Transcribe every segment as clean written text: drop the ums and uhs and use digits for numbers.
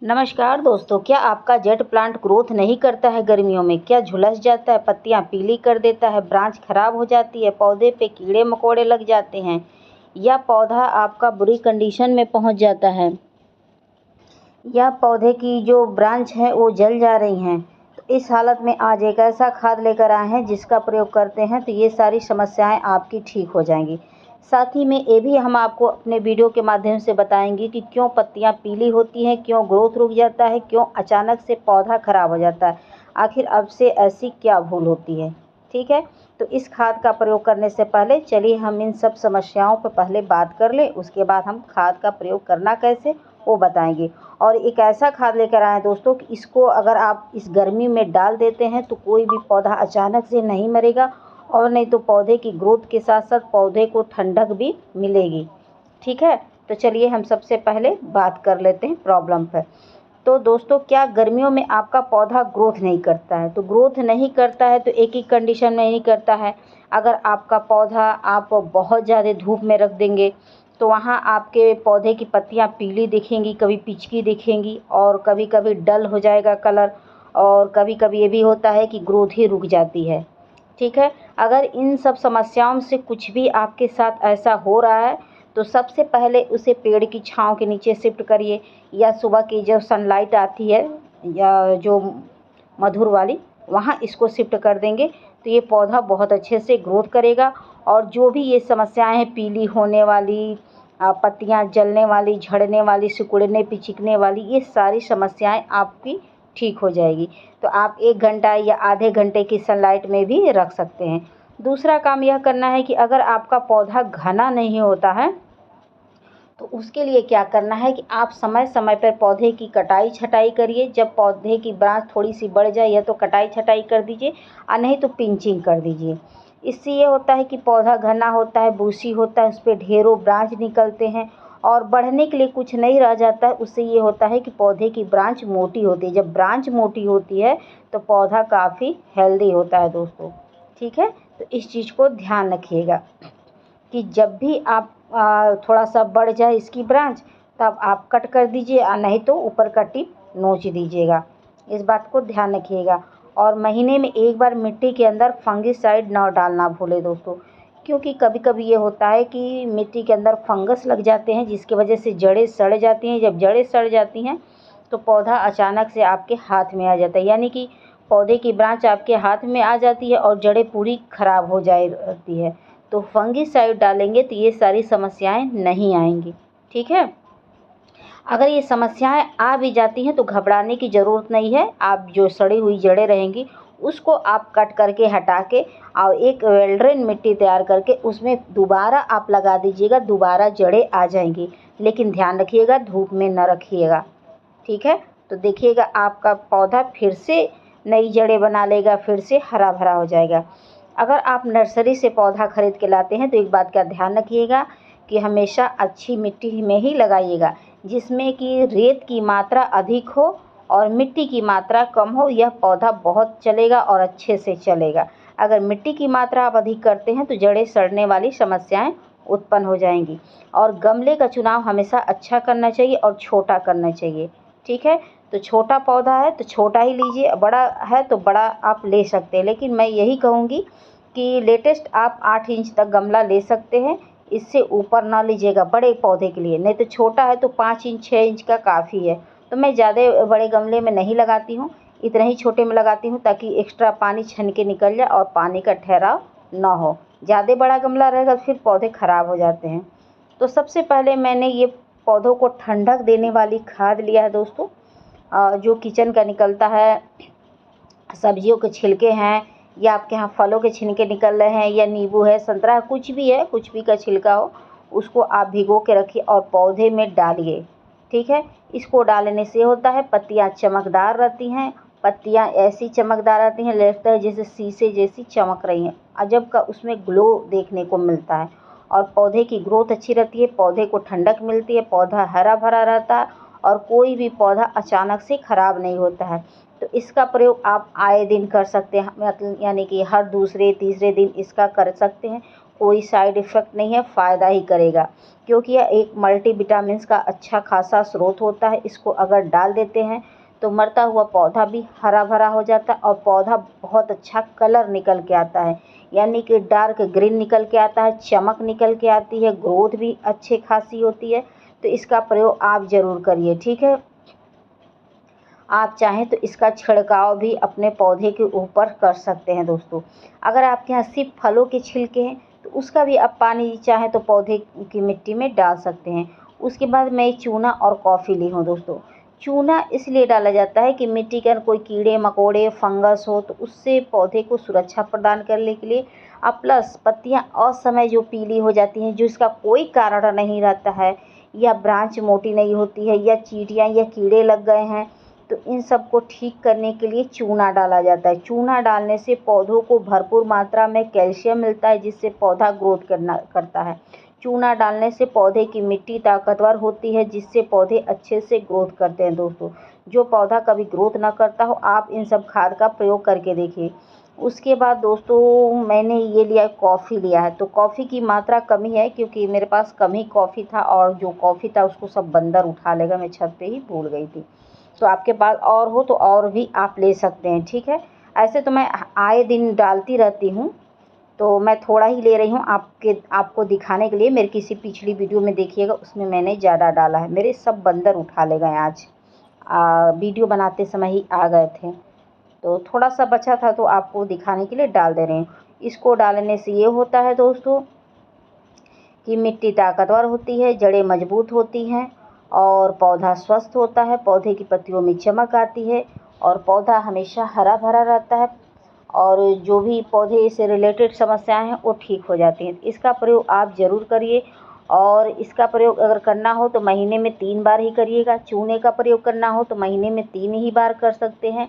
नमस्कार दोस्तों, क्या आपका जेट प्लांट ग्रोथ नहीं करता है गर्मियों में? क्या झुलस जाता है, पत्तियां पीली कर देता है, ब्रांच खराब हो जाती है, पौधे पे कीड़े मकोड़े लग जाते हैं या पौधा आपका बुरी कंडीशन में पहुंच जाता है या पौधे की जो ब्रांच है वो जल जा रही हैं? तो इस हालत में आज एक ऐसा खाद लेकर आए हैं जिसका प्रयोग करते हैं तो ये सारी समस्याएं आपकी ठीक हो जाएंगी। साथ ही में ये भी हम आपको अपने वीडियो के माध्यम से बताएंगे कि क्यों पत्तियां पीली होती हैं, क्यों ग्रोथ रुक जाता है, क्यों अचानक से पौधा खराब हो जाता है, आखिर अब से ऐसी क्या भूल होती है। ठीक है, तो इस खाद का प्रयोग करने से पहले चलिए हम इन सब समस्याओं पर पहले बात कर लें, उसके बाद हम खाद का प्रयोग करना कैसे वो बताएंगे। और एक ऐसा खाद लेकर आए हैं दोस्तों कि इसको अगर आप इस गर्मी में डाल देते हैं तो कोई भी पौधा अचानक से नहीं मरेगा और नहीं तो पौधे की ग्रोथ के साथ साथ पौधे को ठंडक भी मिलेगी। ठीक है, तो चलिए हम सबसे पहले बात कर लेते हैं प्रॉब्लम पर। तो दोस्तों, क्या गर्मियों में आपका पौधा ग्रोथ नहीं करता है? तो ग्रोथ नहीं करता है तो एक ही कंडीशन में नहीं करता है। अगर आपका पौधा आप बहुत ज़्यादा धूप में रख देंगे तो वहाँ आपके पौधे की पत्तियाँ पीली दिखेंगी, कभी पिचकी दिखेंगी और कभी कभी डल हो जाएगा कलर, और कभी कभी ये भी होता है कि ग्रोथ ही रुक जाती है। ठीक है, अगर इन सब समस्याओं से कुछ भी आपके साथ ऐसा हो रहा है तो सबसे पहले उसे पेड़ की छांव के नीचे शिफ्ट करिए, या सुबह की जो सनलाइट आती है या जो मधुर वाली, वहाँ इसको शिफ्ट कर देंगे तो ये पौधा बहुत अच्छे से ग्रोथ करेगा। और जो भी ये समस्याएं हैं, पीली होने वाली, पत्तियां जलने वाली, झड़ने वाली, सिकुड़ने पिचकने वाली, ये सारी समस्याएं आपकी ठीक हो जाएगी। तो आप 1 घंटा या आधे घंटे की सनलाइट में भी रख सकते हैं। दूसरा काम यह करना है कि अगर आपका पौधा घना नहीं होता है तो उसके लिए क्या करना है कि आप समय समय पर पौधे की कटाई छटाई करिए। जब पौधे की ब्रांच थोड़ी सी बढ़ जाए या तो कटाई छटाई कर दीजिए और नहीं तो पिंचिंग कर दीजिए। इससे ये होता है कि पौधा घना होता है, बूसी होता है, उस पर ढेरों ब्रांच निकलते हैं और बढ़ने के लिए कुछ नहीं रह जाता है। उससे ये होता है कि पौधे की ब्रांच मोटी होती है। जब ब्रांच मोटी होती है तो पौधा काफ़ी हेल्दी होता है दोस्तों। ठीक है, तो इस चीज़ को ध्यान रखिएगा कि जब भी आप थोड़ा सा बढ़ जाए इसकी ब्रांच तब आप कट कर दीजिए, और नहीं तो ऊपर का टिप नोच दीजिएगा। इस बात को ध्यान रखिएगा। और महीने में एक बार मिट्टी के अंदर फंगिसाइड न डालना भूले दोस्तों, क्योंकि कभी कभी ये होता है कि मिट्टी के अंदर फंगस लग जाते हैं जिसकी वजह से जड़ें सड़ जाती हैं। जब जड़ें सड़ जाती हैं तो पौधा अचानक से आपके हाथ में आ जाता है, यानी कि पौधे की ब्रांच आपके हाथ में आ जाती है और जड़ें पूरी खराब हो जाती है। तो फंगिसाइड डालेंगे तो ये सारी समस्याएं नहीं आएंगी। ठीक है, अगर ये समस्याएं आ भी जाती हैं तो घबराने की ज़रूरत नहीं है। आप जो सड़ी हुई जड़ें रहेंगी उसको आप कट करके हटा के और एक वेल ड्रेन मिट्टी तैयार करके उसमें दोबारा आप लगा दीजिएगा, दोबारा जड़ें आ जाएंगी। लेकिन ध्यान रखिएगा, धूप में न रखिएगा। ठीक है, तो देखिएगा आपका पौधा फिर से नई जड़ें बना लेगा, फिर से हरा भरा हो जाएगा। अगर आप नर्सरी से पौधा खरीद के लाते हैं तो एक बात का ध्यान रखिएगा कि हमेशा अच्छी मिट्टी में ही लगाइएगा, जिसमें कि रेत की मात्रा अधिक हो और मिट्टी की मात्रा कम हो। यह पौधा बहुत चलेगा और अच्छे से चलेगा। अगर मिट्टी की मात्रा आप अधिक करते हैं तो जड़ें सड़ने वाली समस्याएं उत्पन्न हो जाएंगी। और गमले का चुनाव हमेशा अच्छा करना चाहिए और छोटा करना चाहिए। ठीक है, तो छोटा पौधा है तो छोटा ही लीजिए, बड़ा है तो बड़ा आप ले सकते हैं। लेकिन मैं यही कहूँगी कि लेटेस्ट आप 8 इंच तक गमला ले सकते हैं, इससे ऊपर ना लीजिएगा बड़े पौधे के लिए। नहीं तो छोटा है तो 5 इंच 6 इंच का काफ़ी है। तो मैं ज़्यादा बड़े गमले में नहीं लगाती हूँ, इतना ही छोटे में लगाती हूँ ताकि एक्स्ट्रा पानी छन के निकल जाए और पानी का ठहराव ना हो। ज़्यादा बड़ा गमला रहेगा तो फिर पौधे ख़राब हो जाते हैं। तो सबसे पहले मैंने ये पौधों को ठंडक देने वाली खाद लिया है दोस्तों, जो किचन का निकलता है। सब्जियों के छिलके हैं या आपके यहाँ फलों के छिलके निकल रहे हैं या नींबू है, संतरा है, कुछ भी है, कुछ भी का छिलका हो, उसको आप भिगो के रखिए और पौधे में डालिए। ठीक है, इसको डालने से होता है पत्तियाँ चमकदार रहती हैं। पत्तियाँ ऐसी चमकदार रहती हैं, लगता है जैसे शीशे जैसी चमक रही हैं, अजब का उसमें ग्लो देखने को मिलता है। और पौधे की ग्रोथ अच्छी रहती है, पौधे को ठंडक मिलती है, पौधा हरा भरा रहता है और कोई भी पौधा अचानक से ख़राब नहीं होता है। तो इसका प्रयोग आप आए दिन कर सकते हैं, मतलब यानी कि हर दूसरे तीसरे दिन इसका कर सकते हैं। कोई साइड इफ़ेक्ट नहीं है, फ़ायदा ही करेगा, क्योंकि यह एक मल्टीविटामिन्स का अच्छा खासा स्रोत होता है। इसको अगर डाल देते हैं तो मरता हुआ पौधा भी हरा भरा हो जाता है और पौधा बहुत अच्छा कलर निकल के आता है, यानी कि डार्क ग्रीन निकल के आता है, चमक निकल के आती है, ग्रोथ भी अच्छी खासी होती है। तो इसका प्रयोग आप ज़रूर करिए, ठीक है। आप चाहें तो इसका छिड़काव भी अपने पौधे के ऊपर कर सकते हैं दोस्तों। अगर आपके यहाँ सिर्फ फलों के छिलके हैं तो उसका भी आप पानी चाहें तो पौधे की मिट्टी में डाल सकते हैं। उसके बाद मैं चूना और कॉफ़ी ली हूँ दोस्तों। चूना इसलिए डाला जाता है कि मिट्टी के अंदर कोई कीड़े मकोड़े फंगस हो तो उससे पौधे को सुरक्षा प्रदान करने के लिए, और प्लस पत्तियाँ असमय जो पीली हो जाती हैं, जो इसका कोई कारण नहीं रहता है, या ब्रांच मोटी नहीं होती है, या चींटियाँ या कीड़े लग गए हैं, तो इन सब को ठीक करने के लिए चूना डाला जाता है। चूना डालने से पौधों को भरपूर मात्रा में कैल्शियम मिलता है, जिससे पौधा ग्रोथ करता है। चूना डालने से पौधे की मिट्टी ताकतवर होती है, जिससे पौधे अच्छे से ग्रोथ करते हैं दोस्तों। जो पौधा कभी ग्रोथ ना करता हो, आप इन सब खाद का प्रयोग करके देखिए। उसके बाद दोस्तों मैंने ये लिया है, कॉफ़ी लिया है। तो कॉफ़ी की मात्रा कमी है क्योंकि मेरे पास कम ही कॉफ़ी था, और जो कॉफ़ी था उसको सब बंदर उठा लेगा, मैं छत पे ही भूल गई थी। तो आपके पास और हो तो और भी आप ले सकते हैं, ठीक है। ऐसे तो मैं आए दिन डालती रहती हूँ, तो मैं थोड़ा ही ले रही हूँ आपको दिखाने के लिए। मेरी किसी पिछली वीडियो में देखिएगा, उसमें मैंने ज़्यादा डाला है। मेरे सब बंदर उठा ले गए आज, वीडियो बनाते समय ही आ गए थे, तो थोड़ा सा बचा था तो आपको दिखाने के लिए डाल दे रही हूँ। इसको डालने से ये होता है दोस्तों कि मिट्टी ताकतवर होती है, जड़ें मजबूत होती हैं और पौधा स्वस्थ होता है, पौधे की पत्तियों में चमक आती है और पौधा हमेशा हरा भरा रहता है, और जो भी पौधे से रिलेटेड समस्याएं हैं वो ठीक हो जाती हैं। इसका प्रयोग आप ज़रूर करिए, और इसका प्रयोग अगर करना हो तो महीने में 3 बार ही करिएगा। चूने का प्रयोग करना हो तो महीने में 3 ही बार कर सकते हैं,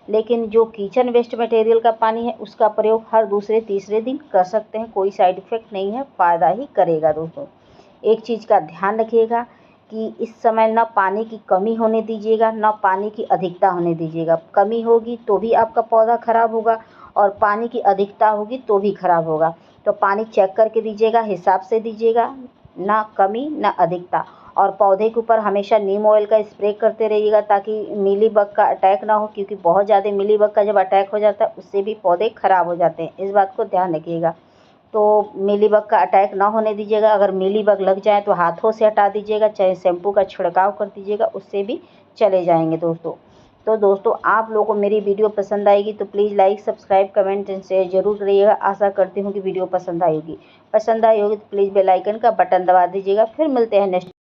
लेकिन जो किचन वेस्ट मटेरियल का पानी है उसका प्रयोग हर दूसरे तीसरे दिन कर सकते हैं। कोई साइड इफ़ेक्ट नहीं है, फ़ायदा ही करेगा दोस्तों। एक चीज़ का ध्यान रखिएगा कि इस समय ना पानी की कमी होने दीजिएगा, ना पानी की अधिकता होने दीजिएगा। कमी होगी तो भी आपका पौधा ख़राब होगा, और पानी की अधिकता होगी तो भी ख़राब होगा। तो पानी चेक करके दीजिएगा, हिसाब से दीजिएगा, ना कमी ना अधिकता। और पौधे के ऊपर हमेशा नीम ऑयल का स्प्रे करते रहिएगा, ताकि मीलीबग का अटैक ना हो, क्योंकि बहुत ज़्यादा मीलीबग का जब अटैक हो जाता है उससे भी पौधे ख़राब हो जाते हैं। इस बात को ध्यान रखिएगा। तो मीलीबग का अटैक ना होने दीजिएगा। अगर मीलीबग लग जाए तो हाथों से हटा दीजिएगा, चाहे शैम्पू का छिड़काव कर दीजिएगा, उससे भी चले जाएंगे दोस्तों। तो दोस्तों आप लोगों को मेरी वीडियो पसंद आएगी तो please like subscribe comment and share जरूर करिएगा। आशा करती हूँ कि वीडियो पसंद आई होगी। पसंद आई होगी तो प्लीज़ बेल आइकन का बटन दबा दीजिएगा। फिर मिलते हैं नेक्स्ट